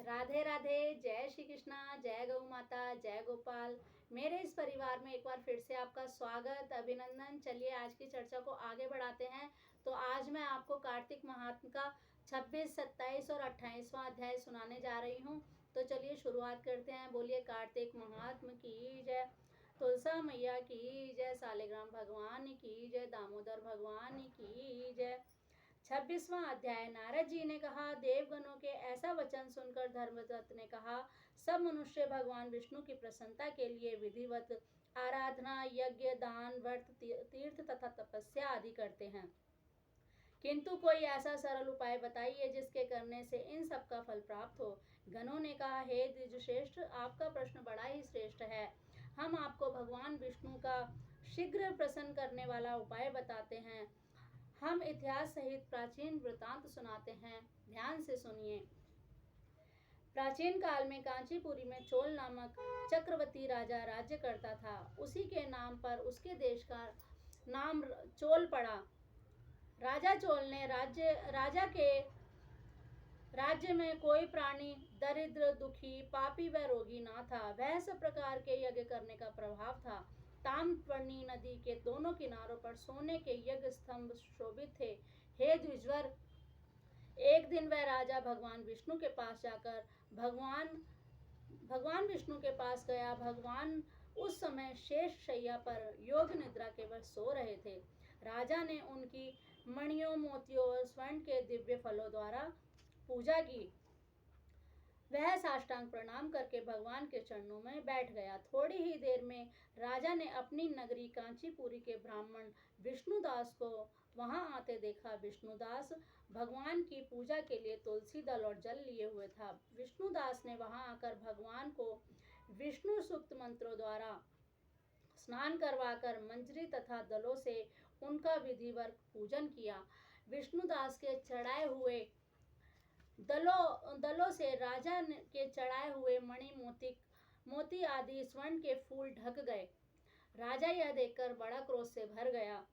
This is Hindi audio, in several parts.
राधे राधे। जय श्री कृष्णा, जय गौ माता, जय गोपाल। मेरे इस परिवार में एक बार फिर से आपका स्वागत, अभिनंदन। चलिए आज की चर्चा को आगे बढ़ाते हैं। तो आज मैं आपको कार्तिक महात्म का 26, 27 और 28वां अध्याय सुनाने जा रही हूँ। तो चलिए शुरुआत करते हैं। बोलिए कार्तिक महात्म की जय, तुलसा मैया की जय, सालिग्राम भगवान की जय, दामोदर भगवान की जय। 26वां अध्याय। नारद जी ने कहा, देवगणों के ऐसा वचन सुनकर धर्मदत्त ने कहा, सब मनुष्य भगवान विष्णु की प्रसन्नता के लिए विधिवत आराधना, यज्ञ, दान, व्रत, तीर्थ तथा तपस्या आदि करते हैं, किंतु कोई ऐसा सरल उपाय बताइए जिसके करने से इन सब का फल प्राप्त हो। गणों ने कहा, हे द्विजश्रेष्ठ, आपका प्रश्न बड़ा ही श्रेष्ठ है। हम आपको भगवान विष्णु का शीघ्र प्रसन्न करने वाला उपाय बताते हैं। हम इतिहास सहित प्राचीन वृतांत सुनाते हैं, ध्यान से सुनिए। प्राचीन काल में कांचीपुरी में चोल नामक चक्रवर्ती राजा राज्य करता था। उसी के नाम पर उसके देश का नाम चोल पड़ा। राजा चोल ने राजा के राज्य में कोई प्राणी दरिद्र, दुखी, पापी व रोगी ना था। वह सब प्रकार के यज्ञ करने का प्रभाव था। ताम्रपर्णी नदी के दोनों किनारों पर सोने के यज्ञ स्तंभ शोभित थे। हे द्विजवर, एक दिन वह राजा भगवान विष्णु के पास जाकर भगवान विष्णु के पास गया। भगवान उस समय शेष शैया पर योग निद्रा के वश सो रहे थे। राजा ने उनकी मणियों, मोतियों और स्वर्ण के दिव्य फलों द्वारा पूजा की। वह साष्टांग प्रणाम करके भगवान के चरणों में बैठ गया। थोड़ी ही देर में राजा ने अपनी नगरी कांचीपुरी के ब्राह्मण विष्णुदास को वहां आते देखा। विष्णुदास भगवान की पूजा के लिए तुलसी दल और जल लिए हुए था। विष्णुदास ने वहां आकर भगवान को विष्णु सूक्त मंत्रों द्वारा स्नान करवाकर मंजरी तथा दलों से उनका विधिवत पूजन किया। विष्णुदास के चढ़ाए हुए दलों से राजा के चढ़ाए हुए मणि, मोती आदि स्वर्ण के फूल ढक गए। राजा यह देखकर बड़ा क्रोध से भर गया।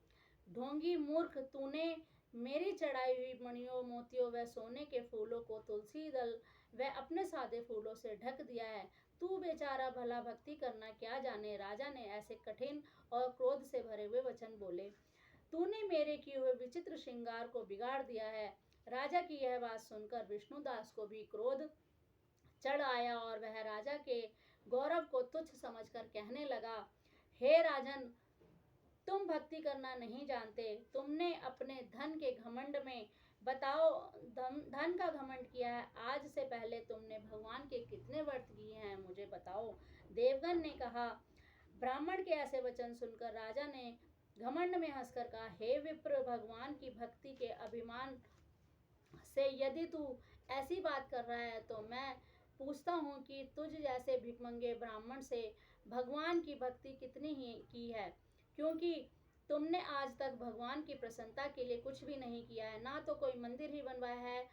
ढोंगी मूर्ख, तूने मेरी चढ़ाई हुई मणियों, मोतियों व सोने के फूलों को तुलसी दल व अपने सादे फूलों से ढक दिया है। तू बेचारा भला भक्ति करना क्या जाने। राजा ने ऐसे कठिन और क्रोध से भरे हुए वचन बोले। तूने मेरे किए हुए विचित्र श्रृंगार को बिगाड़ दिया है। राजा की यह बात सुनकर विष्णुदास को भी क्रोध चढ़ आया और वह राजा के गौरव को तुच्छ समझकर कहने लगा, हे राजन, तुम भक्ति करना नहीं जानते। तुमने अपने धन के घमंड में धन का घमंड किया है। आज से पहले तुमने भगवान के कितने व्रत किए हैं, मुझे बताओ। देवगण ने कहा। ब्राह्मण के ऐसे वचन सुनकर राजा ने घमंड में हंसकर कहा, हे विप्र, भगवान की भक्ति के अभिमान से यदि तू ऐसी बात कर रहा है तो मैं पूछता हूँ कि तुझ जैसे भिखमंगे ब्राह्मण से भगवान की भक्ति कितनी ही की है, क्योंकि तुमने आज तक भगवान की प्रसन्नता के लिए कुछ भी नहीं किया है। ना तो कोई मंदिर ही बनवाया है,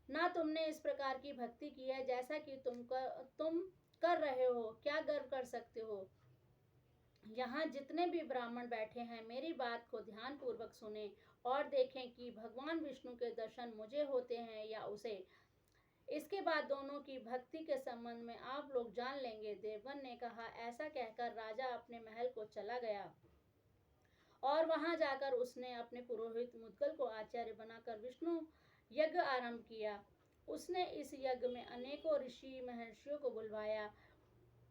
ना तुमने इस प्रकार की भक्ति की है जैसा कि तुम कर रहे हो। क्या गर्व कर सकते हो। यहाँ जितने भी ब्राह्मण बैठे हैं, मेरी बात को ध्यान पूर्वक सुने और देखें कि भगवान विष्णु के दर्शन मुझे होते हैं या उसे। इसके बाद दोनों की भक्ति के संबंध में आप लोग जान लेंगे। देवगन ने कहा। ऐसा कहकर राजा अपने महल को चला गया और वहां जाकर उसने अपने पुरोहित मुद्गल को आचार्य बनाकर विष्णु यज्ञ आरंभ किया। उसने इस यज्ञ में अनेकों ऋषि महर्षियों को बुलवाया,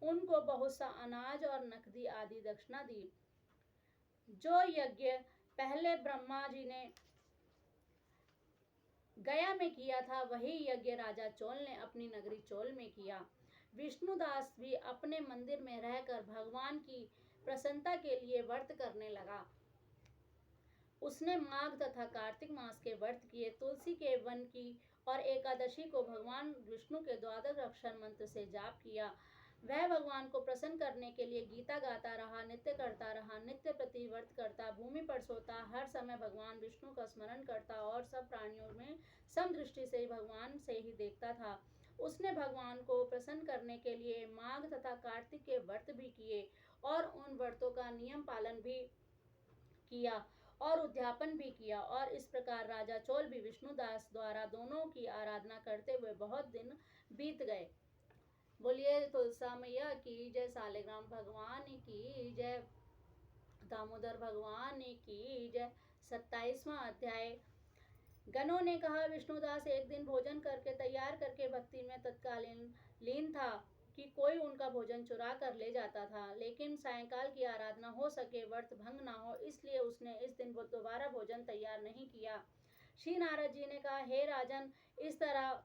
उनको बहुत सा अनाज और नकदी आदि दक्षिणा दी। जो यज्ञ पहले ब्रह्मा जी ने गया में किया था, वही यज्ञ राजा चोल ने अपनी नगरी चोल में किया। विष्णुदास भी अपने मंदिर में रहकर भगवान की प्रसन्नता के लिए व्रत करने लगा। उसने माघ तथा कार्तिक मास के व्रत किए। तुलसी के वन की और एकादशी को भगवान विष्णु के द्वादश अक्षर मंत्र से जाप किया। वह भगवान को प्रसन्न करने के लिए गीता गाता रहा, नित्य करता रहा, नित्य प्रति व्रत करता, भूमि पर सोता, हर समय भगवान विष्णु का स्मरण करता और सब प्राणियों में समदृष्टि से भगवान से ही देखता था। उसने भगवान को प्रसन्न करने के लिए माघ तथा कार्तिक के व्रत भी किए और उन व्रतों का नियम पालन भी किया और उद्यापन भी किया। और इस प्रकार राजा चोल भी विष्णुदास द्वारा दोनों की आराधना करते हुए बहुत दिन बीत गए। बोलिए तुलसा मैया की जय, सालिग्राम भगवान की जय, दामोदर भगवान की जय। 27वां अध्याय। गणों ने कहा, विष्णुदास एक दिन भोजन करके तैयार करके भक्ति में तत्कालीन लीन था कि कोई उनका भोजन चुरा कर ले जाता था, लेकिन सायंकाल की आराधना हो सके, व्रत भंग ना हो, इसलिए उसने इस दिन दोबारा भोजन तैयार नहीं किया। श्री नारद जी ने कहा, हे राजन, इस तरह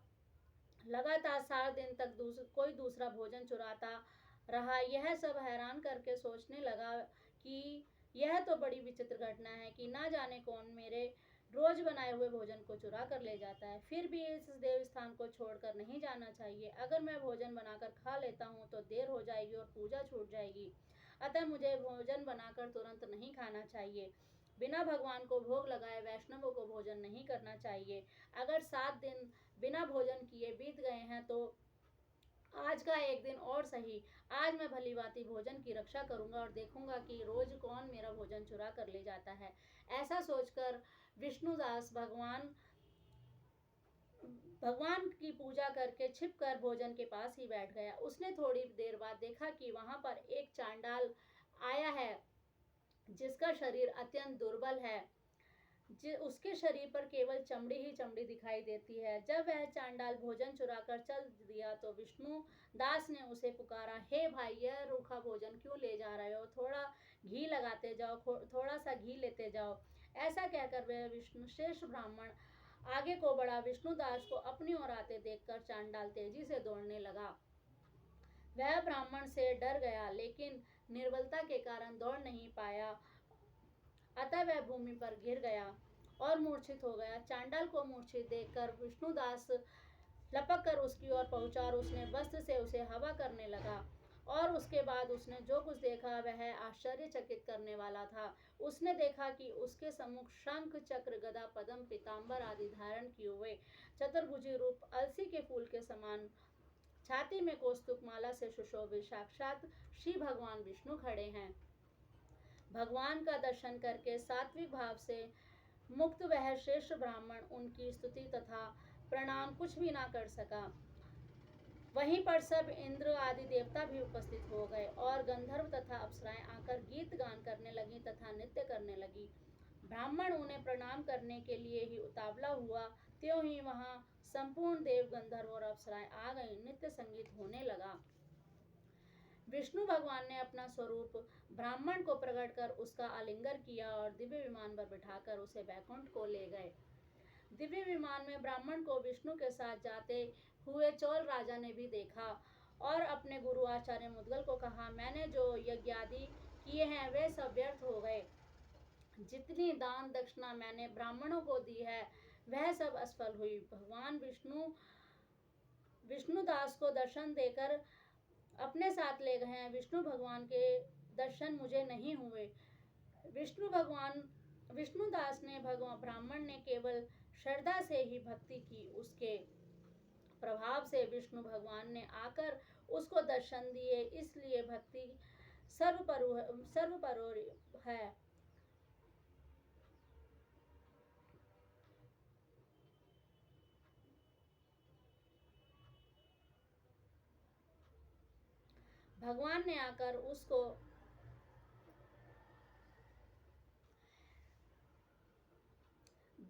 लगातार 7 दिन तक कोई दूसरा भोजन चुराता रहा। यह सब हैरान करके सोचने लगा कि यह तो बड़ी विचित्र घटना है कि ना जाने कौन मेरे रोज बनाए हुए भोजन को चुरा कर ले जाता है। फिर भी इस देव स्थान को छोड़कर नहीं जाना चाहिए। अगर मैं भोजन बनाकर खा लेता हूँ तो देर हो जाएगी और पूजा छूट जाएगी। अतः मुझे भोजन बनाकर तुरंत नहीं खाना चाहिए। बिना भगवान को भोग लगाए वैष्णवों को भोजन नहीं करना चाहिए। अगर 7 दिन बिना भोजन किए बीत गए हैं तो आज का एक दिन और सही, आज मैं भली भांति भोजन की रक्षा करूंगा और देखूंगा कि रोज कौन मेरा भोजन चुरा कर ले जाता है। ऐसा सोचकर विष्णुदास भगवान की पूजा करके छिपकर भोजन के पास ही बैठ गया। उसने थोड़ी देर बाद देखा कि वहां पर एक चांडाल आया है जिसका शरीर अत्यंत दुर्बल है। उसके शरीर पर केवल चमड़ी ही चमड़ी दिखाई देती है। जब वह चांडाल भोजन चुराकर चल दिया तो विष्णु दास ने उसे पुकारा, हे भाई, यह रूखा भोजन क्यों ले जा रहे हो? थोड़ा घी लगाते जाओ, थोड़ा सा घी लेते जाओ। ऐसा कहकर वह विष्णु श्रेष्ठ ब्राह्मण आगे को बढ़ा। विष्णुदास को अपनी ओर आते देखकर चांडाल तेजी से दौड़ने लगा। वह ब्राह्मण से डर गया, लेकिन निर्बलता के कारण दौड़ नहीं पाया, अतः वह भूमि पर गिर गया और मूर्छित हो गया। चांडाल को मूर्छित देखकर विष्णुदास लपक कर उसकी ओर पहुंचा और उसने वस्त्र से उसे हवा करने लगा। और उसके बाद उसने जो कुछ देखा वह आश्चर्यचकित करने वाला था। उसने देखा कि उसके सम्मुख शंख, चक्र, गदा, पद्म, पीताम्बर आदि धारण किए हुए चतुर्भुजी रूप अलसी के फूल के समान छाती में कौस्तुभ माला से सुशोभित साक्षात श्री भगवान विष्णु खड़े हैं। भगवान का दर्शन करके सात्विक भाव से मुक्त वह श्रेष्ठ ब्राह्मण उनकी स्तुति तथा प्रणाम कुछ भी ना कर सका। वहीं पर सब इंद्र आदि देवता भी उपस्थित हो गए और गंधर्व तथा अप्सराएं आकर गीत गान करने लगी तथा नृत्य करने लगी। ब्राह्मण उन्हें प्रणाम करने के लिए ही उतावला हुआ, त्यों ही वहां संपूर्ण देव, गंधर्व और अप्सराएं आ गई। नृत्य संगीत होने लगा। विष्णु भगवान ने अपना स्वरूप ब्राह्मण को प्रकट कर उसका आलिंगन किया और दिव्य विमान पर बिठाकर उसे बैकुंठ को ले गए। दिव्य विमान में ब्राह्मण को विष्णु के साथ जाते हुए चोल राजा ने भी देखा और अपने गुरु आचार्य मुद्गल को कहा, मैंने जो यज्ञ आदि किए हैं वे सब व्यर्थ हो गए। जितनी दान दक्षिणा मैंने ब्राह्मणों को दी है वह सब असफल हुई। भगवान विष्णुदास को दर्शन देकर अपने साथ ले गए हैं। विष्णु भगवान के दर्शन मुझे नहीं हुए। विष्णुदास ने ब्राह्मण ने केवल श्रद्धा से ही भक्ति की। उसके प्रभाव से विष्णु भगवान ने आकर उसको दर्शन दिए, इसलिए भक्ति सर्वपरि है। भगवान ने आकर उसको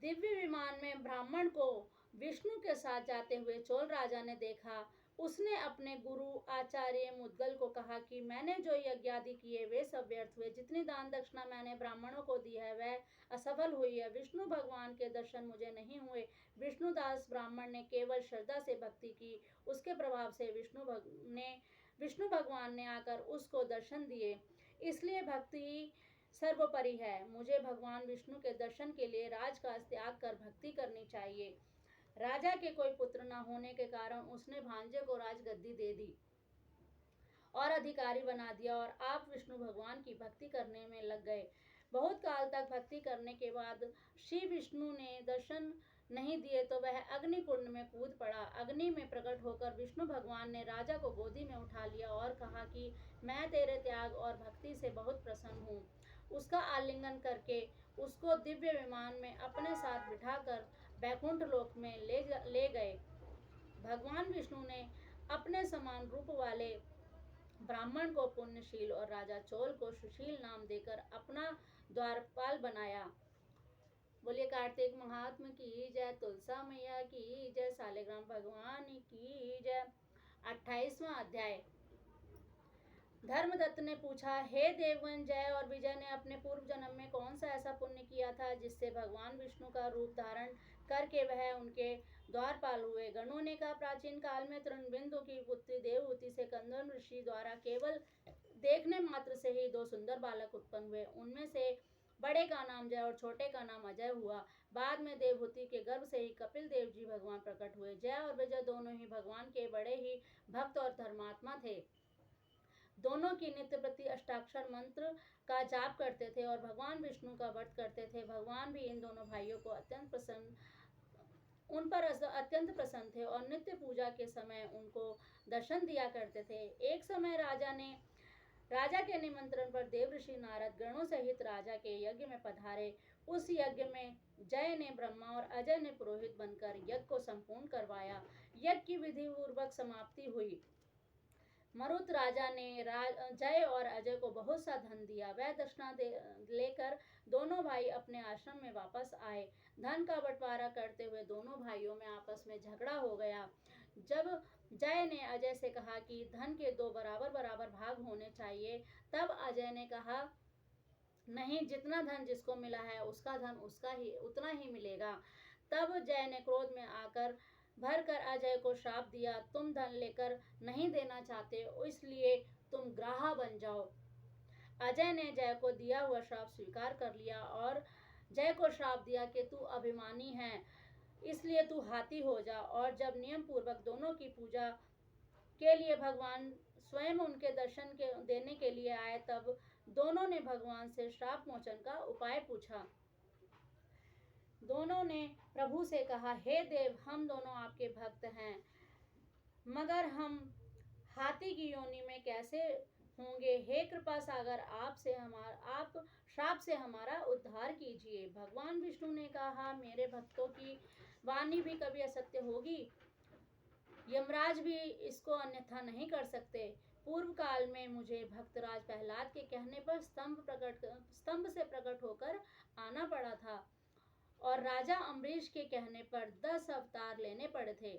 दिव्य विमान में ब्राह्मण को विष्णु के साथ जाते हुए चोल राजा ने देखा। उसने अपने गुरु आचार्य मुद्गल को कहा कि मैंने जो यज्ञ आदि किए वे सब व्यर्थ हुए। जितनी दान दक्षिणा मैंने ब्राह्मणों को दी है वह असफल हुई है। विष्णु भगवान के दर्शन मुझे नहीं हुए। विष्णुदास ब्राह्मण ने केवल श्रद्धा से भक्ति की, उसके प्रभाव से विष्णु भगवान ने आकर उसको दर्शन दिए, इसलिए भक्ति सर्वोपरि है। मुझे भगवान विष्णु के दर्शन के लिए राजकाज त्याग कर भक्ति करनी चाहिए। राजा के कोई पुत्र न होने के कारण उसने भांजे को राजगद्दी दे दी और अधिकारी बना दिया और आप विष्णु भगवान की भक्ति करने में लग गए। बहुत काल तक भक्ति करने के बाद श्री विष्णु ने दर्शन नहीं दिए तो वह अग्नि कुंड में कूद पड़ा। अग्नि में प्रकट होकर विष्णु भगवान ने राजा को गोदी में उठा लिया और कहा कि मैं तेरे त्याग और भक्ति से बहुत प्रसन्न हूँ। उसका आलिंगन करके उसको दिव्य विमान में अपने साथ बिठाकर बैकुंठ लोक में ले गए। भगवान विष्णु ने अपने समान रूप वाले ब्राह्मण को पुण्यशील और राजा चोल को सुशील नाम देकर अपना द्वारपाल बनाया। बोलिए कार्तिक महात्म की जय, तुलसा मैया की जय, सालिग्राम भगवान की जय। 28वां अध्याय। धर्मदत्त ने पूछा, हे देवगण, जय और विजय ने अपने पूर्व जन्म में कौन सा ऐसा पुण्य किया था जिससे भगवान विष्णु का रूप धारण करके वह उनके द्वारपाल हुए। गणों ने कहा, प्राचीन काल में तृणबिंदु की पुत्री देवहूति से कंदन ऋषि द्वारा केवल देखने मात्र से ही 2 सुंदर बालक उत्पन्न हुए। उनमें से बड़े का नाम जय और छोटे का नाम अजय हुआ। बाद में देवहूति के गर्भ से ही कपिल देव जी भगवान प्रकट हुए। जय और विजय दोनों ही भगवान के बड़े ही भक्त और धर्मात्मा थे। दोनों की नित्य प्रति अष्टाक्षर मंत्र का जाप करते थे और भगवान विष्णु का व्रत करते थे। भगवान भी इन दोनों भाइयों को उन पर अत्यंत प्रसन्न थे और नित्य पूजा के समय उनको दर्शन दिया करते थे। एक समय राजा के निमंत्रण पर देव ऋषि नारद गणों सहित राजा के यज्ञ में पधारे। उस यज्ञ में जय ने ब्रह्मा और अजय ने पुरोहित बनकर यज्ञ को संपूर्ण करवाया। यज्ञ की विधि पूर्वक समाप्ति हुई। मरुत राजा ने जय और अजय को बहुत सा धन दिया। वह दक्षिणा लेकर दोनों भाई अपने आश्रम में वापस आए। धन का बंटवारा करते हुए दोनों भाइयों में आपस में झगड़ा हो गया। जब जय ने अजय से कहा कि धन के 2 बराबर बराबर भाग होने चाहिए, तब अजय ने कहा, नहीं, जितना धन जिसको मिला है उसका धन उतना ही मिलेगा। तब जय ने क्रोध में आकर भर कर अजय को श्राप दिया, तुम धन लेकर नहीं देना चाहते, इसलिए तुम ग्राहा बन जाओ। अजय ने जय को दिया हुआ श्राप स्वीकार कर लिया और जय को श्राप दिया कि तू अभिमानी है, इसलिए तू हाथी हो जा। और जब नियम पूर्वक दोनों की पूजा के लिए भगवान स्वयं उनके दर्शन देने के लिए आए, तब दोनों ने भगवान से श्राप मोचन का उपाय पूछा। दोनों ने प्रभु से कहा, हे देव, हम दोनों आपके भक्त हैं, मगर हम हाथी की योनि में कैसे होंगे। हे कृपा सागर, आप श्राप से हमारा उद्धार कीजिए। भगवान विष्णु ने कहा, मेरे भक्तों की वाणी भी कभी असत्य होगी। यमराज भी इसको अन्यथा नहीं कर सकते। पूर्व काल में मुझे भक्तराज प्रहलाद के कहने पर स्तंभ से प्रकट होकर आना पड़ा था और राजा अम्बरीश के कहने पर 10 अवतार लेने पड़े थे।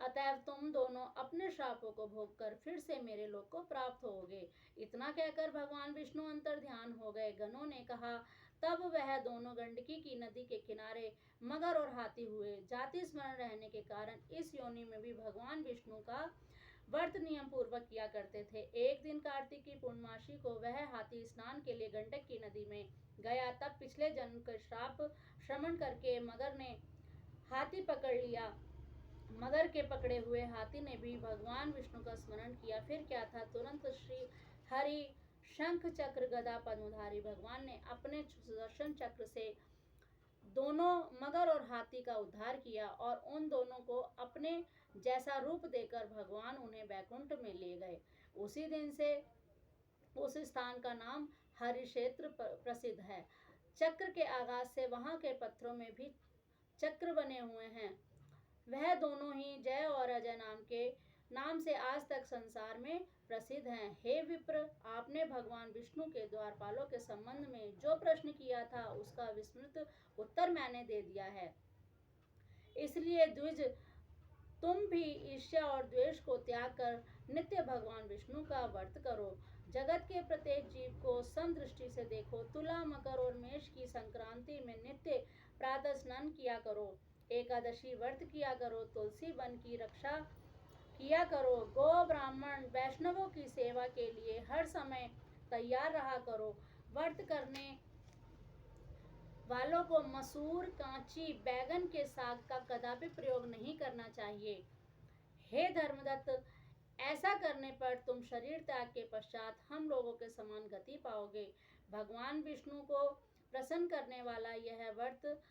अतएव तुम दोनों अपने श्रापों को भोग कर फिर से मेरे लोक को प्राप्त होगे। इतना कहकर भगवान विष्णु अंतर ध्यान हो गए। गणों ने कहा, तब वह दोनों गंडकी की नदी के किनारे मगर और हाथी हुए। जाति स्मरण रहने के कारण इस योनि में भी भगवान विष्णु का व्रत नियम पूर्वक किया करते थे। एक दिन कार्तिक की पूर्णमासी को वह हाथी स्नान के लिए गंडक की नदी में गया। तब पिछले जन्म का श्राप श्रवण करके मगर ने हाथी पकड़ लिया। मगर के पकड़े हुए हाथी ने भी भगवान विष्णु का स्मरण किया। फिर क्या था, तुरंत श्री हरि शंख चक्र गदा पद्मधारी भगवान ने अपने सुदर्शन चक्र से दोनों मगर और हाथी का उद्धार किया और उन दोनों को अपने जैसा रूप देकर भगवान उन्हें बैकुंठ में ले गए। उसी दिन से उस स्थान का नाम हरिक्षेत्र प्रसिद्ध है। चक्र के आगाज से वहां के पत्थरों में भी चक्र बने हुए हैं। वह दोनों ही जय और अजय नाम से आज तक संसार में प्रसिद्ध हैं। हे विप्र, आपने भगवान विष्णु के द्वारपालों के संबंध में जो प्रश्न किया था उसका विस्तृत उत्तर मैंने दे दिया है। इसलिए द्विज, तुम भी ईर्ष्या और द्वेष को त्याग कर नित्य भगवान विष्णु का व्रत करो। जगत के प्रत्येक जीव को समदृष्टि से देखो। तुला, मकर और मेष की संक्रांति में नित्य प्रातः स्नान किया करो। एकादशी व्रत किया करो। तुलसी वन की रक्षा किया करो। गो, ब्राह्मण, वैष्णवों की सेवा के लिए हर समय तैयार रहा करो। व्रत करने वालों को मसूर, कांची, बैगन के साग का कदापि प्रयोग नहीं करना चाहिए। हे धर्मदत्त, ऐसा करने पर तुम शरीर त्याग के पश्चात हम लोगों के समान गति पाओगे। भगवान विष्णु को प्रसन्न करने वाला यह व्रत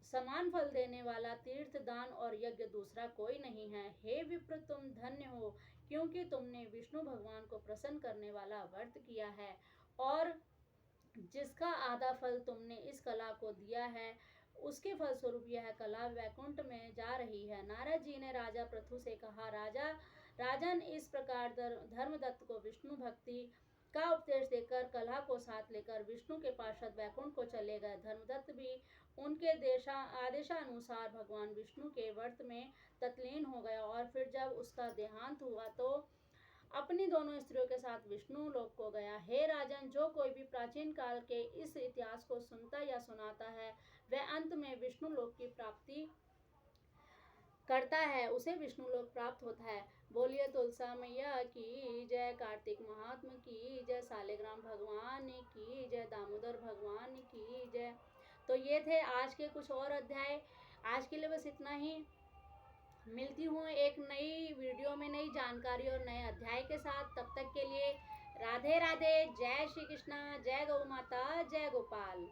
समान फल देने वाला तीर्थ, दान और यज्ञ दूसरा कोई नहीं है। हे विप्र, तुम धन्य हो, क्योंकि तुमने विष्णु भगवान को प्रसन्न करने वाला व्रत किया है और जिसका आधा फल तुमने इस कला को दिया है उसके फलस्वरूप यह कला वैकुंठ में जा रही है। नारद जी ने राजा पृथु से कहा, राजन, इस प्रकार धर्मदत्त को विष्णु भक्ति का उपदेश देकर कला को साथ लेकर विष्णु के पार्षद वैकुंठ को चले गए। धर्मदत्त भी उनके आदेशानुसार भगवान विष्णु के व्रत में तत्लीन हो गया और फिर जब उसका देहांत हुआ तो अपनी दोनों स्त्रियों के साथ विष्णु लोक को गया। हे राजन, जो कोई भी प्राचीन काल के इस इतिहास को सुनता या सुनाता है वह अंत में विष्णु लोक की प्राप्ति करता है, उसे विष्णु लोक प्राप्त होता है। बोलिए तुलसा मैया की जय, कार्तिक महात्मा की जय, सालिग्राम भगवान की जय, दामोदर भगवान की जय। तो ये थे आज के कुछ और अध्याय। आज के लिए बस इतना ही। मिलती हूँ एक नई वीडियो में नई जानकारी और नए अध्याय के साथ। तब तक के लिए राधे राधे, जय श्री कृष्णा, जय गौ माता, जय गोपाल।